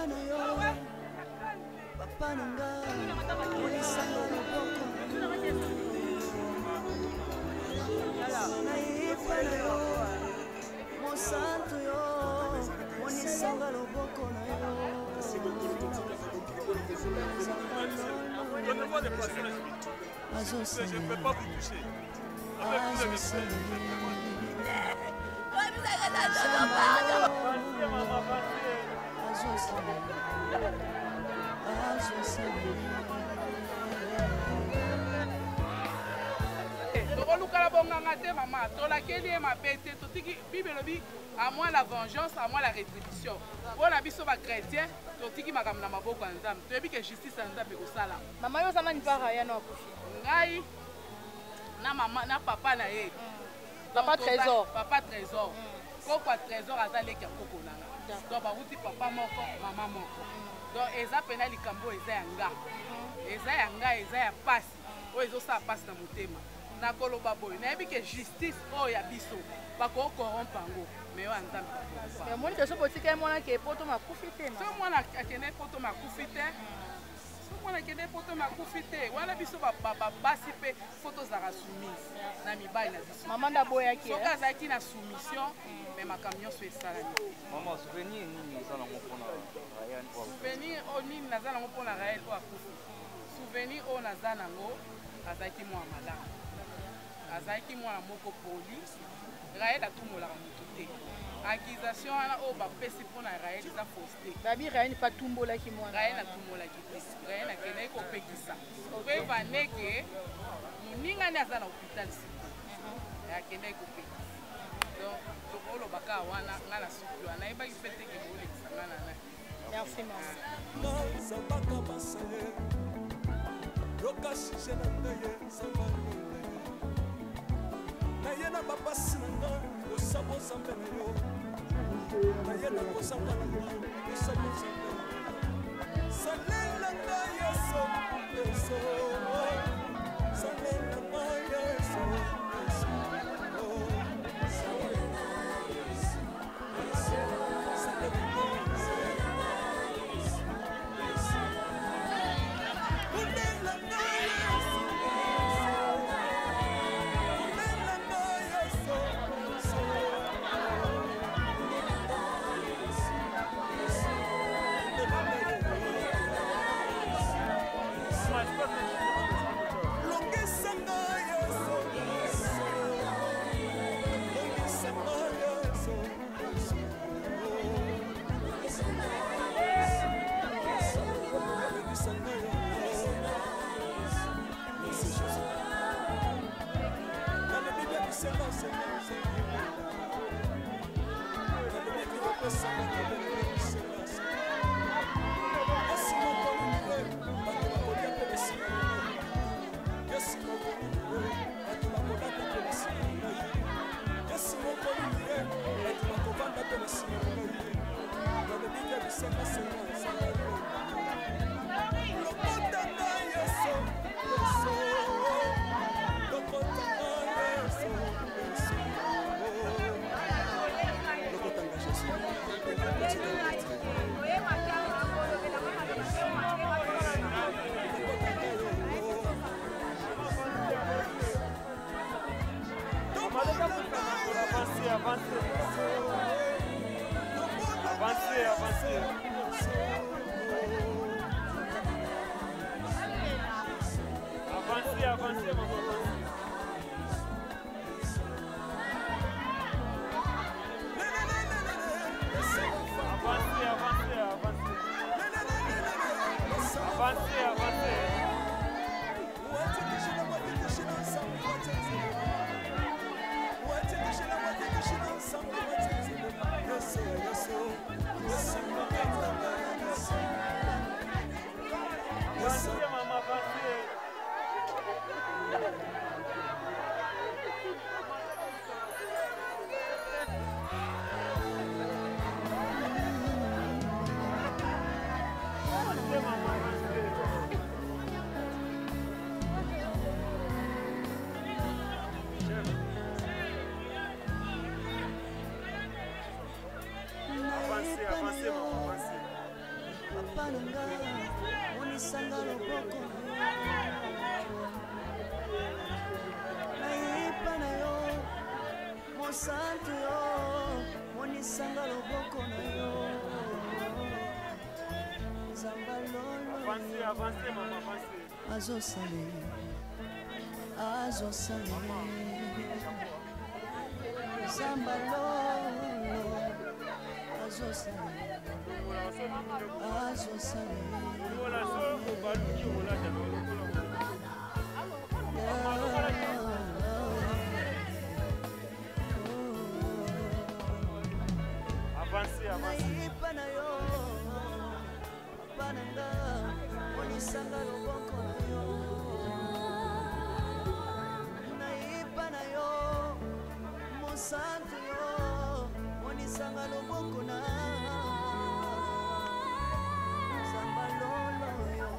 na yo papa nanga olisanga loboko naipa na yo mosantu yo onisanga loboko na yo Donnez-moi des places. Je ne peux pas vous toucher. Avec vous, je vais maman, à moi la vengeance, à moi la rétribution. Pour la biso ba chrétien, totiki makam na maboko nzambe. Toyebi que justice nzambe ko sala. Mama yo sama ni para ya no akufi. Ngai na mama na papa na ye. Papa trésor. Papa trésor. Pourquoi trésor azali ki akoko nanga. Donc ba wuti papa moko, mama moko. Donc eza pena likambo eza yanga. Eza yanga, eza ya pasi. O ezo sa pasi na motema. Na koloba boy. Na yebi que justice o ya biso. Ba ko corrompre ngo. Mais yo nzambe. Mais moni que so botika mona ke poto makufi te na. So mwana akene poto makufi te. Mwana kende poto makufi te wana biso basi pe photo zaka soumise na mibali na biso mama nda boya ki soka azaki na soumission mais makambo nyonso esalami mama souvenir nini eza nango mpona Raël souvenir o nini naza nango mpona Raël oyo akufi souvenir oyo naza nango azalaki mwana malamu azalaki mwana moko poli Raël atumolaka motu te accusation wana oyo bapesi mpona Raël eza fausseté babi Raël pa tumbolaki mwana Raël atumolaki te Raël akendaki kopekisa koyeba ndeke moningani aza na hôpital sika akendaki kopekisa donc tokolobaka wana nga na suki wana nayebaki mpe teke boolekisa nga na nai merci mama nayena bapasi na nga osabo nzambe na yo nayena kozanga na nga osabo nzambe salela nga yeso yeso salela nga yeso Mas monisanga loboko nayipa na yo mosantu yo monisanga loboko na yo nzamba lolo azosale nzamba lolo azosale nayipa na yo pananga monisanga loboko na yo nayipa na yo mosantu yo monisanga loboko na nzamba lolo yo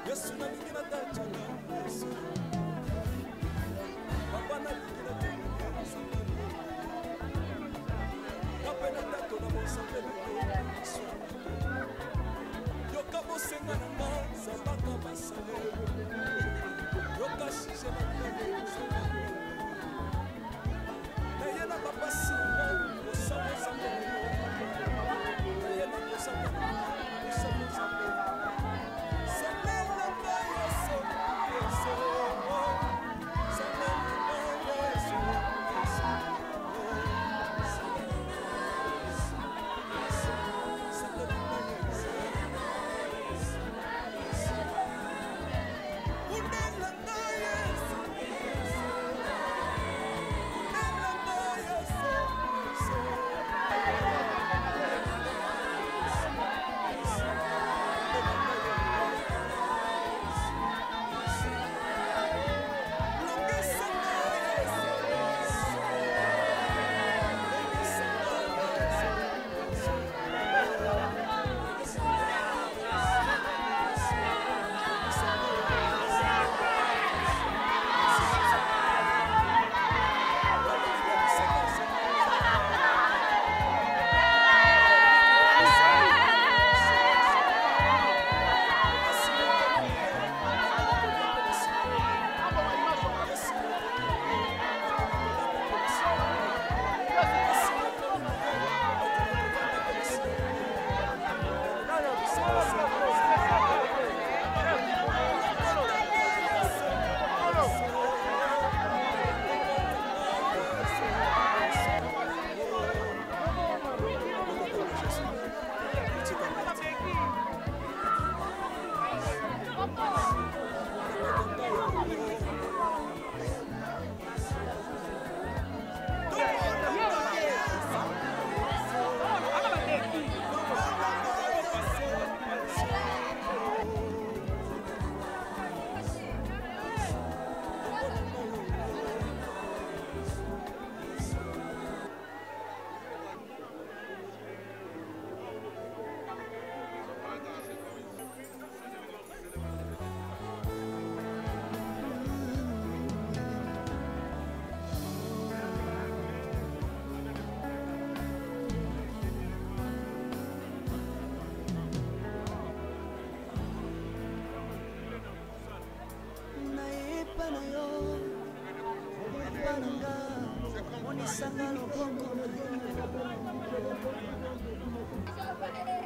Yesu na mingi na tachanga Yesu Papa na mingi na tachanga Papa na tato na monsambe na Yesu Yoka bosenga na nga Zabaka basale Yoka shishe na nga Na yena papa singa Osamo sambe Na yena osamo Osamo sambe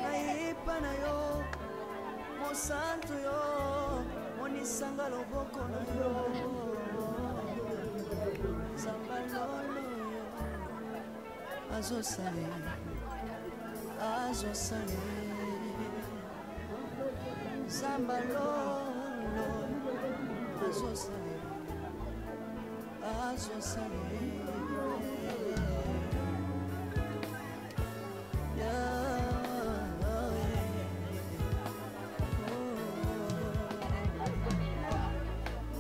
Naipa na yo mosantu yo monisanga loboko na yo nzamba lolo yo azosale nzamba lolo azosale azosale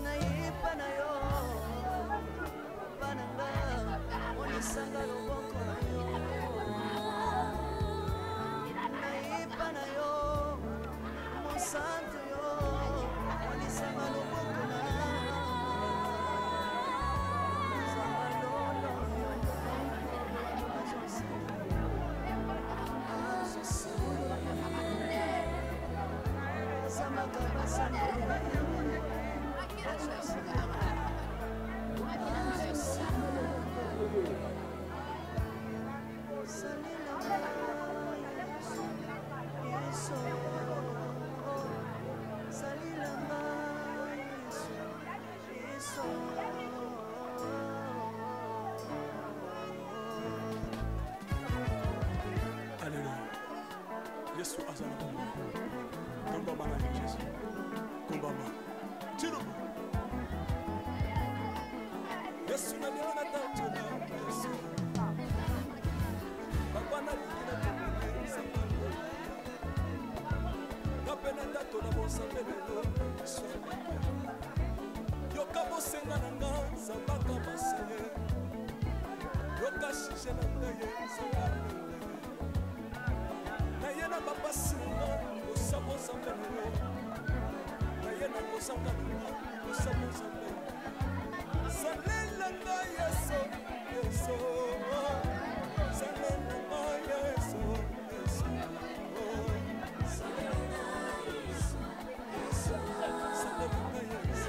nayipa na yo pananga monisanga loboko na yo nayipa na yo mosantu yo monisanga loboko na Yesu azana komba komba bana Yesu komba ba tiro Yesu na niona tatu na Yesu baba na dikina komba kapena tatu na bosa bebelo Yesu yoka bosenga na nga sabaka basele yoka shishe na ngaye sabaka na papa singa osabo sambelo na yena kosanga osabo sambelo salela na Yesu Yesu salela na Yesu Yesu salela na Yesu Yesu salela na Yesu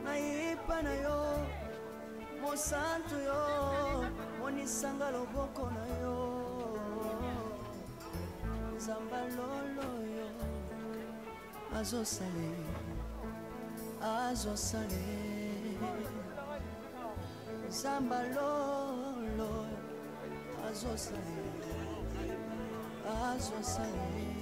nayipa na yo mosantu yo monisanga loboko na yo zamba lolo yo azosale azosale zamba lolo azosale azosale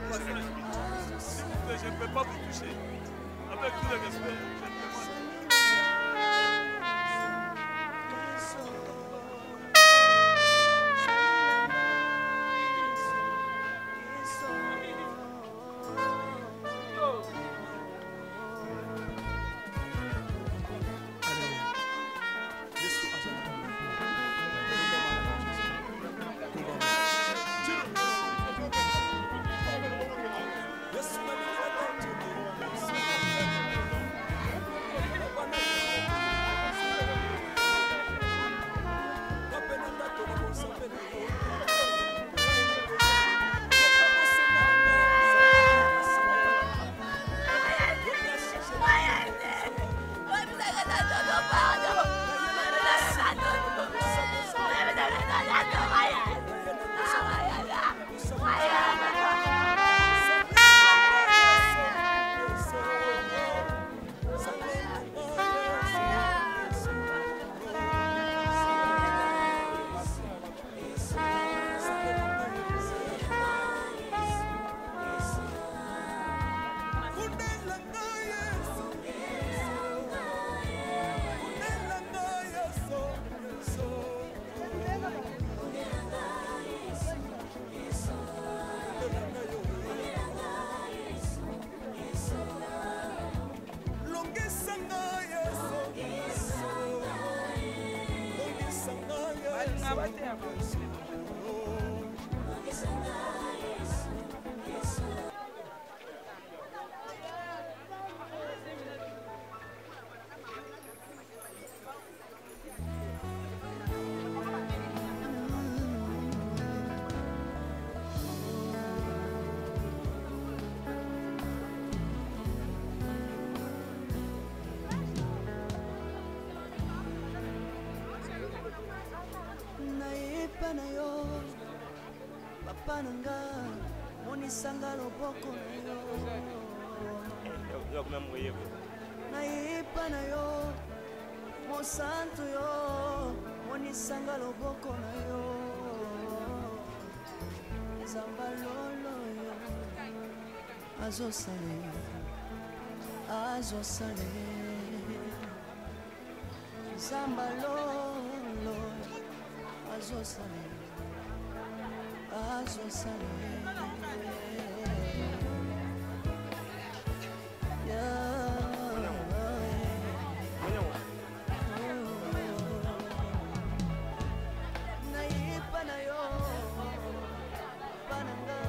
passer. S'il vous plaît, je ne peux pas vous toucher. Avec tout le respect, je ne peux pas. na yo papa nanga monisanga loboko na yo naipa na yo mosantu yo monisanga loboko na yo zamba lolo yo azosale zamba lolo azosale naipa na yo pananga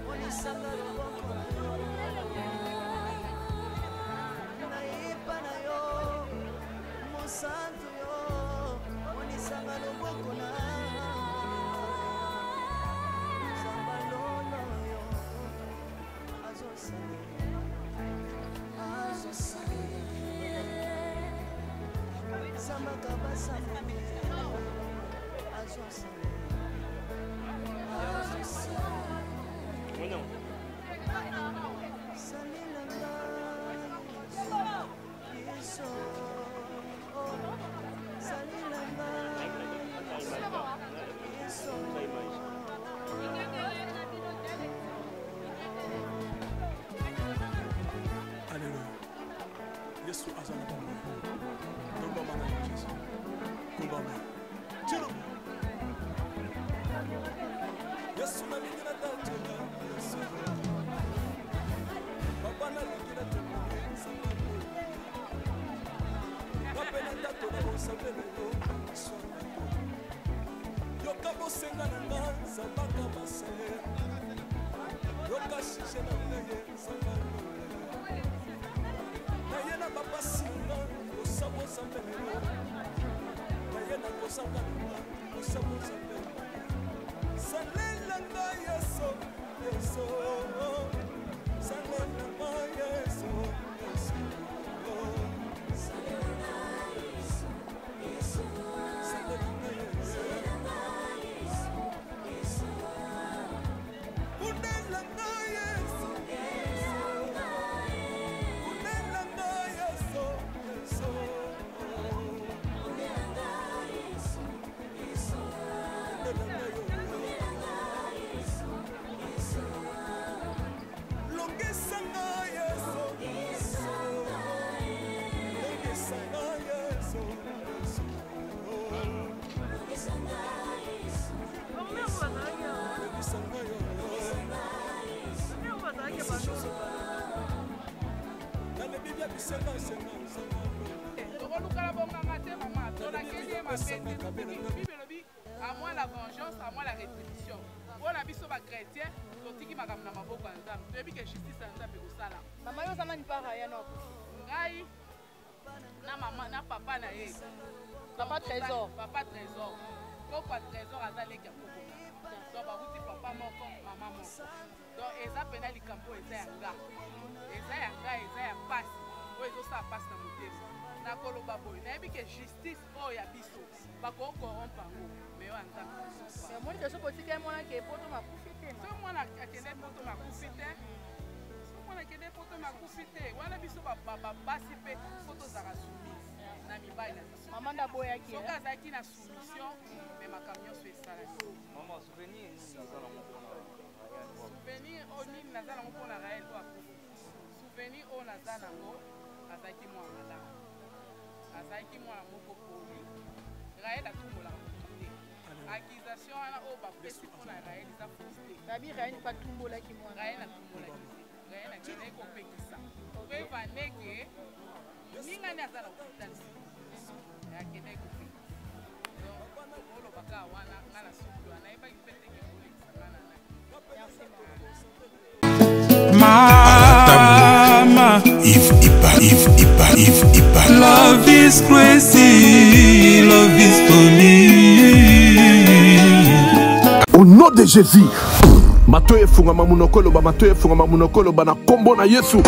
monisanga loboko na yo naipa na yo mosantu yo monisanga loboko na zamba lolo yo azosale zamba kabasama azosale salilanga yeso salilanga yeso Alléluia. Yesu azana bomba. Bomba mana Yesu. Bomba mana. Tiro. Yesu na lingira tatela. Yesu. Papa na lingira tatela. Papa na tatela osabela yo. Yoka bosenga na nganza baka basale. Yoka shishe na ngeye sabalo. Nayena papa singa osabo sambelo nayena kosanga osabo sambelo salela nga yeso yeso salela nga yeso yeso salela yeso salela nga yeso unela nga yeso tokolukala bonganga te mama tolakeli ye mabe bible elobi à moi la vengeance à moi la rétribution mpona biso bachrétien totiki makambo na maboko ya nzambe toyebi ke justice ya nzambe kosala mama yo ozanga nipara ya no ngai na mama na papa na ye papa trésor papa trésor aza leki ya koko donc bakuti papa moko mama moko donc eza pena likambo eza ya nga eza ya pasi oyo ezosala pasi na motema nakoloba boye nayebi ke justice oyo ya biso bakokorompa yango me oyo ya nzambe moni te soki otika ye mwana ke poto makufi te so mwana akende poto makufi te wana biso babasi mpe po tozala soumise na mibali na biso mama ndaboyaki soki azalaki na soumission me makambo nyonso esalaki souvenir oyo nini naza nango mpona rael to akufi souvenir oyo naza nango azalaki mwana malamu azalaki mwana moko poli rael atumbolaka motu te accusation wana oyo bapesi mpona rael eza fausse te babi rael batumbolaki mwana rael atumbolaki te rael akendaki kopekisa koyeba ndenge ningani aza na hopital akendaki kopekisa donc olobaka wana nga na suki wana yebaki mpe ndenge kolekisanga na nai Mama, if love is crazy, love is for me. Au nom de Jésus, matoye funga mamunokolo ba na kombo na Yesu.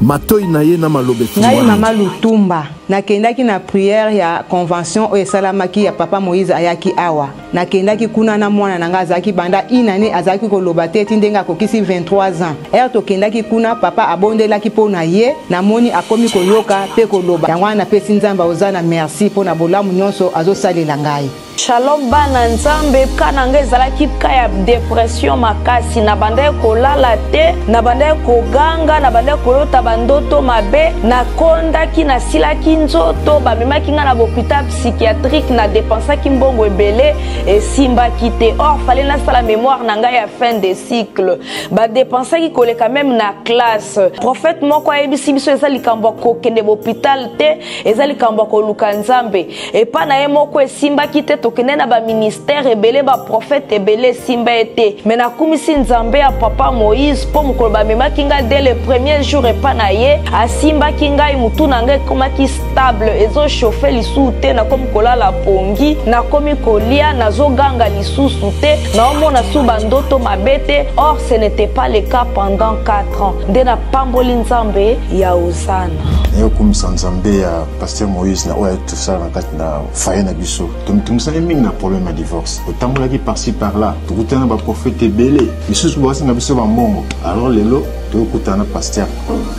Matoyi na ye na malobe ngai mama Lutumba nakendaki na prière ya convention oyo esalamaki ya papa Moïse ayaki awa nakendaki kuna na mwana nanga azalaki banda inane azalaki koloba te ti ndenge akokisi 23 ans ere tokendaki kuna papa abondelaki mpo na ye namoni akomi koyoka mpe koloba yango wana napesi nzambe oza na merci mpo na bolamu nyonso azosalela ngai. Shalom bana nzambe kana nga ezalaki ka ya depression makasi na banda kolala te na banda koganga na banda kolota bandoto mabe na kondaki na silaki nzoto bamemaki nga na hôpital psychiatrique na dépensaki mbongo ebele esimbaki te or fallait nasala mémoire na ngai ya fin de cycle badépensaki koleka même na classe prophète moko ayebisi biso eza likambo ya kokende hôpital te eza likambo ya koluka nzambe epa na ye moko esimbaki te tokende na baministère ebele baprofete ebele esimba ete me nakumisi nzambe ya papa Moïse mpo mokolo bamemaki ngai dès le premier jour epa na ye asimbaki ngai mutu na ngai ekomaki stable ezochauffe lisusu te nakomi kolala pongi nakomi kolia nazoganga lisusu te naomona su bandoto mabe te or ce n'était pas le cas pendant 4 ans nde napamboli nzambe ya ozana nayokumisa nzambe ya pasteur Moïse na oyo tosala na kati na faye na biso tomitungisani mingi na problème ya divorce otambolaki par-ci par-là tokutana na baprofete ebele lisusu basinga biso bambongo alors lelo tokutana na pasteur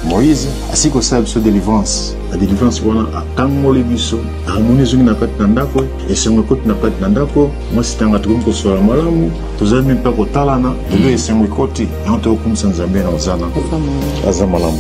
Moïse asi kosala biso délivrance la délivrance wana akangoli biso amoni ezongi na kati na ndako esengo ekoti na kati na ndako mwasi tanga tokomi kosola malamu tozali mpe kotalana lelo esengo ekoti yango tokokumisa nzambe na ozana aza malamu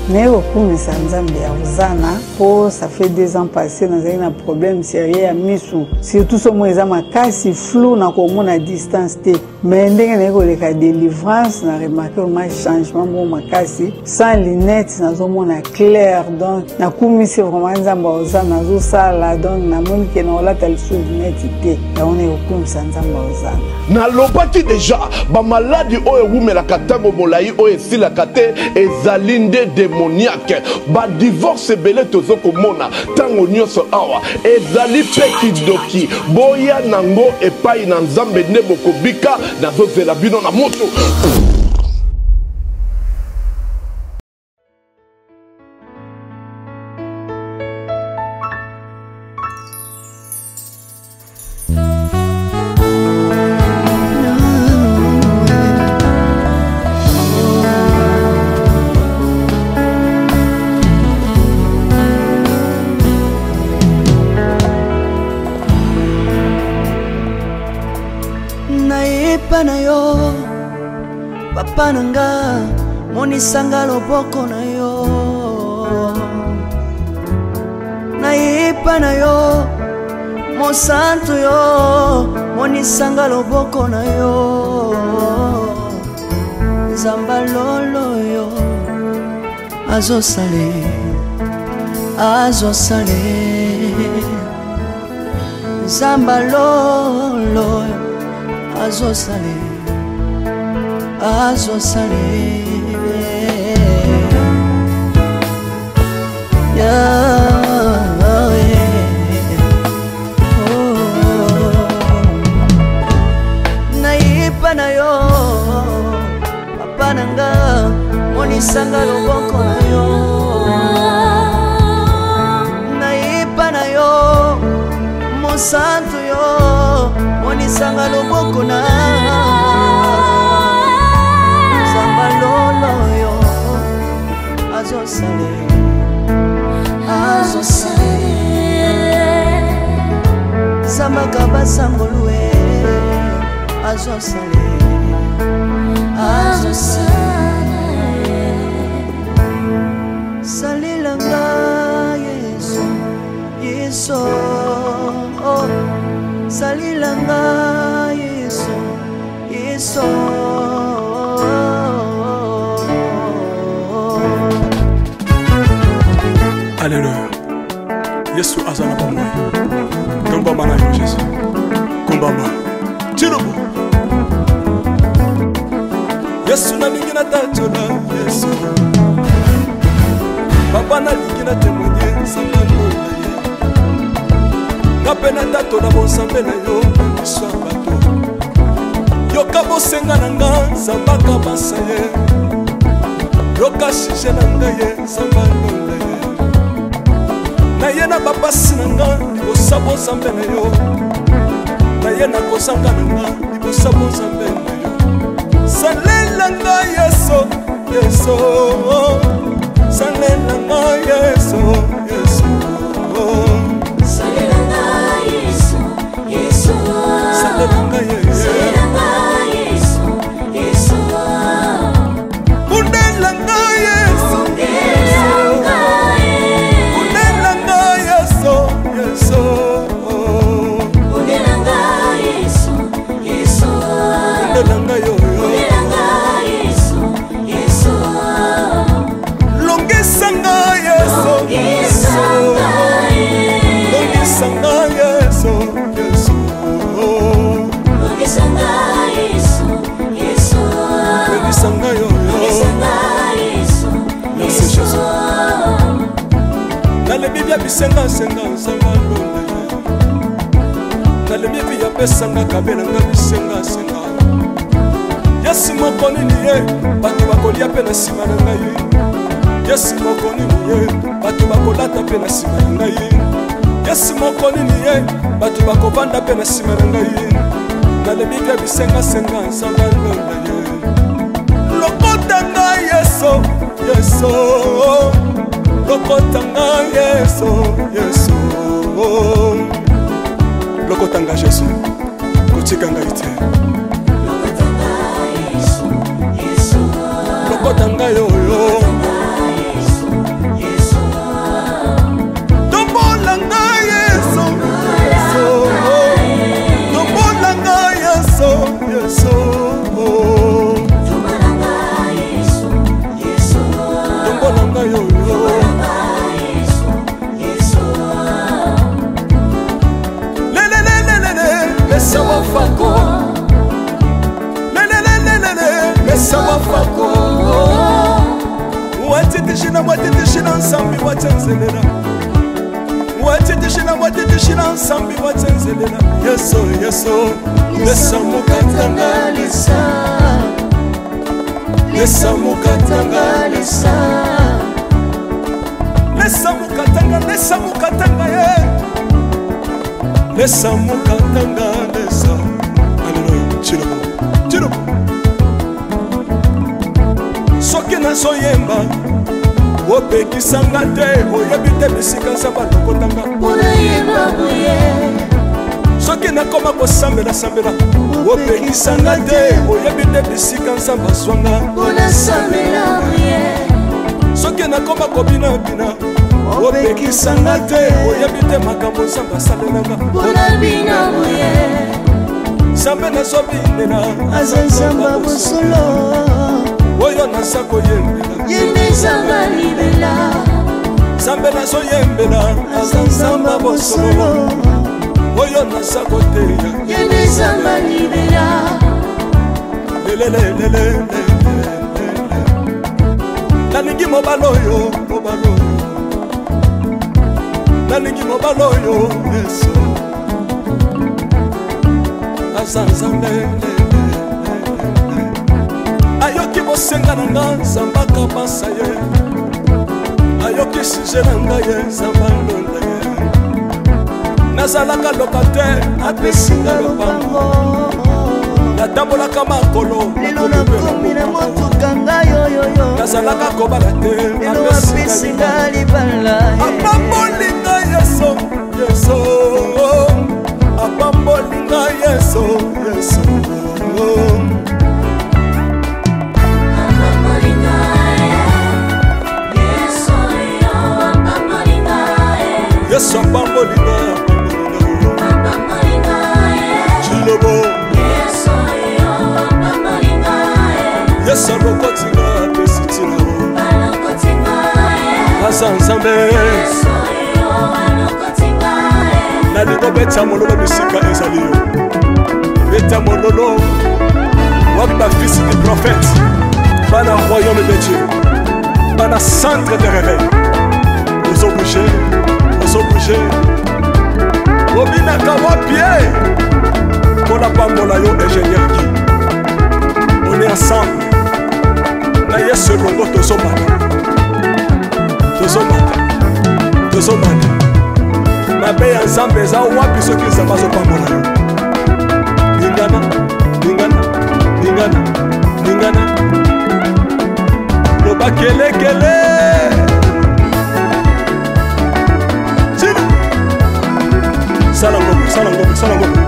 mais okumisa nzambe ya ozana po ça fait 2 ans passé nazali na problème sérieux ya misu surtout somo eza makasi flou na komona distance te mais ndenge naye koleka délivrance na remarqué ma changement mo makasi sans lunettes nazomona clair donc nakumisi vraiment nzambe ya ozana nazosala donc namoni ke na olata lisu lunette te yango naye okumisa nzambe ya ozana nalobaki deja bamaladi oyo ewumelaka ntango molai oyo esilaka te ezali nde démoniaque badivorce ebele tozokomona ntango nyonso awa ezali mpe kidoki boya nango epai na nzambe nde bokobika nazozela bino na moto. na yo papa nanga monisanga loboko na yo nayepa na yo mosantu yo monisanga loboko na yo Nzamba lolo yo azosale Nzamba lolo yo azosale Naipa na yo papa nanga monisanga loboko na yo Naipa na yo mosantu yo monisanga loboko na Nzamba lolo yo azosale Nzamba kabasangolue azosale Salilanga Yesu Yesu Salilanga Yesu Yesu Alléluia. Yesu azana ba moi. Tomba mana yo Jésus. Kombamba. Tirobo. Yesu na lingi na tatola Yesu. Papa na lingi na témoigner samba lola ye. Kapena tatola bon sambe na yo so bato. Yoka bosenga nanga samba ka basaye. Yoka shije nanga ye samba lola ye. Na ye na bapasi nanga libosabo sambe na yo. Na ye na kosanga nanga libosabo sambe na yo. Salelanga Yesu, Yesu. Salelanga Yesu, Yesu. Salelanga Yesu, Yesu. Salelanga Yesu, Yesu. Undelanga Yesu, Undelanga Yesu, Yesu. Undelanga Yesu, Yesu. Undelanga yo. Longisanga Yesu, Longisanga Yesu, Yesu. Longisanga Yesu, Yesu. Longisanga yo. Merci Jésus. Dans Biblia bisenga senga sanga lola. Dans Biblia pesanga kabela nga bisenga senga. Yesu moko nini ye, bato bakolia pe na sima na ngai. Yesu moko nini ye, bato bakolata pe na sima na ngai. Yesu moko nini ye, bato bakovanda pe na sima na ngai. Na Biblia bisenga senga sanga lola ye. Lokota ngai Yesu, Yesu. Lokota ngai Yesu, Yesu. Lokota ngai Jésus, kotika ngai te. Lokota ngai yo. Tombola ngai Yesu, Yesu. Tombola ngai Yesu, Yesu. Tombola ngai yo. Mesa wafako. Mesa wafako. Watitishina nsambi watenzelela. Watitishina nsambi watenzelela. Yesu, Yesu. Lesa mukatanga lisa. Lesa mukatanga lisa. Lesa mukatanga ye. Lesa mukatanga lesa. Alléluia. Chirobo. Soki nazoyemba opekisanga te oyebi te bisika nzambe alokotanga soki nakoma kosambela opekisanga te oyebi te bisika nzambe azwanga soki nakoma kobinabina opekisanga te oyebi te makambo nzambe asalelanga nzambe nazobinela aza nzambe bosolo oyo naza koyembela yende nzambe alibela nzambe nazoyembela aza nzambe bosolo oyo naza koteya yende nzambe alibela lelelelelele nalingi mobala oyo nalingi mobala oyo yesu aza nzambe ayoki bosenga na nga nzambe akabasa ye ayoki suje na ngai ye nzambe alonda ye nazalaka lokatere apesinga lopango natambolaka makolo lelo nakomi na motuka ngai oyoyo nazalaka kobala te lelo apesinga libala apambolinga yeso yeso apambolinga yeso yeso yesu apambolinga chilobo yesu alokotinga apesitina aza nzambe nalingo beta mololo bisika ezali yo beta mololo wapi bafisi du prophète bana royaume de dieu bana centre de réveil ozobouge obinaka wapie mpona pambola yo ingénieur ki on est ensemble na yesu elongo tozomana mabe ya nzambe eza wapi soki nzambe azopambola yo lingana loba kelekele sala ngombe